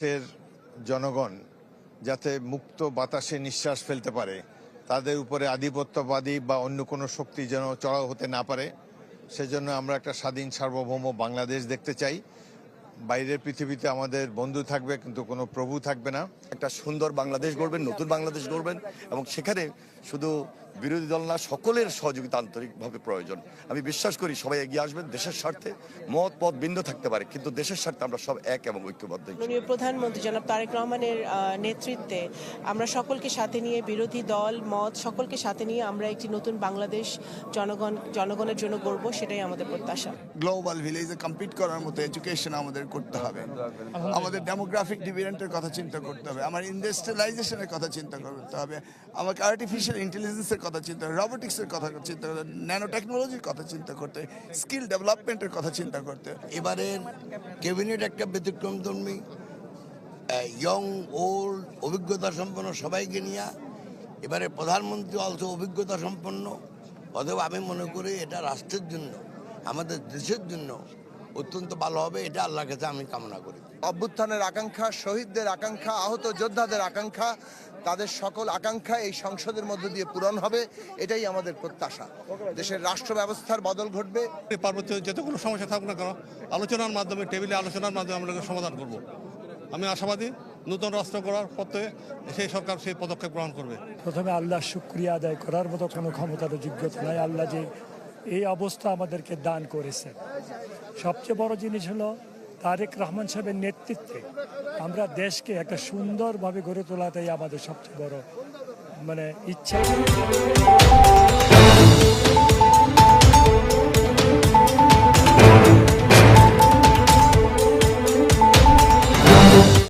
দেশের জনগণ যাতে মুক্ত বাতাসে নিঃশ্বাস ফেলতে পারে, তাদের উপরে আধিপত্যবাদী বা অন্য কোনো শক্তি যেন চড়াও হতে না পারে, সেজন্য আমরা একটা স্বাধীন সার্বভৌম বাংলাদেশ দেখতে চাই। বাইরের পৃথিবীতে আমাদের বন্ধু থাকবে, কিন্তু কোনো প্রভু থাকবে না। একটা সুন্দর বাংলাদেশ গড়বেন, নতুন বাংলাদেশ গড়বেন, এবং সেখানে শুধু বিরোধী দল না, সকলের সহযোগিতা আন্তরিকভাবে প্রয়োজন। আমি বিশ্বাস করি সবাই এগিয়ে আসবেন দেশের স্বার্থে। মত ভিন্ন থাকতে পারে, কিন্তু দেশের স্বার্থে আমরা সব এক এবং ঐক্যবদ্ধ। মাননীয় প্রধানমন্ত্রী জনাব তারেক রহমানের নেতৃত্বে আমরা সকলকে সাথে নিয়ে, বিরোধী দল মত সকলকে সাথে নিয়ে আমরা একটি নতুন বাংলাদেশ জনগণের জন্য গড়ব, সেটাই আমাদের প্রত্যাশা। গ্লোবাল ভিলেজে কম্পিট করার মতো এডুকেশন আমাদের করতে হবে, আমাদের ডেমোগ্রাফিক ডিভিডেন্টের কথা চিন্তা করতে হবে, আমার ইন্ডাস্ট্রিয়ালাইজেশনের কথা চিন্তা করতে হবে, আমাকে আর্টিফিশিয়াল ইন্টেলিজেন্সের কথা চিন্তা করতে, রোবোটিক্সের কথা চিন্তা করতে, ন্যানো টেকনোলজির কথা চিন্তা করতে, স্কিল ডেভেলপমেন্টের কথা চিন্তা করতে। এবারের ক্যাবিনেট একটা ব্যতিক্রমধর্মী, ইয়ং ওল্ড অভিজ্ঞতা সম্পন্ন সবাইকে নিয়ে। এবারে প্রধানমন্ত্রী অলসো অভিজ্ঞতা সম্পন্ন। অতএব আমি মনে করি এটা রাষ্ট্রের জন্য, আমাদের দেশের জন্য অত্যন্ত ভালো হবে। এটা আল্লাহর কাছে আমি কামনা করি। অভ্যুত্থানের আকাঙ্ক্ষা, শহীদদের আকাঙ্ক্ষা, আহত যোদ্ধাদের আকাঙ্ক্ষা, তাদের সকল আকাঙ্ক্ষা এই সংসদের মধ্য দিয়ে পূরণ হবে, এটাই আমাদের প্রত্যাশা। দেশের রাষ্ট্র ব্যবস্থার বদল ঘটবে। পার্বত্য যত কোনো সমস্যা থাকুক না কেন, আলোচনার মাধ্যমে, টেবিলে আলোচনার মাধ্যমে আমরা সমাধান করব। আমি আশাবাদী নতুন রাষ্ট্র করার পথে সেই সরকার সেই পদক্ষেপ গ্রহণ করবে। প্রথমে আল্লাহ শুকরিয়া আদায় করার মতো কোনো ক্ষমতার যোগ্যতা নাই। আল্লাহ যে এই অবস্থা আমাদেরকে দান করেছে, সবচেয়ে বড় জিনিস হলো তারেক রহমান সাহেবের নেতৃত্বে আমরা দেশকে একটা সুন্দরভাবে গড়ে তোলাটাই আমাদের সবচেয়ে বড় ইচ্ছা।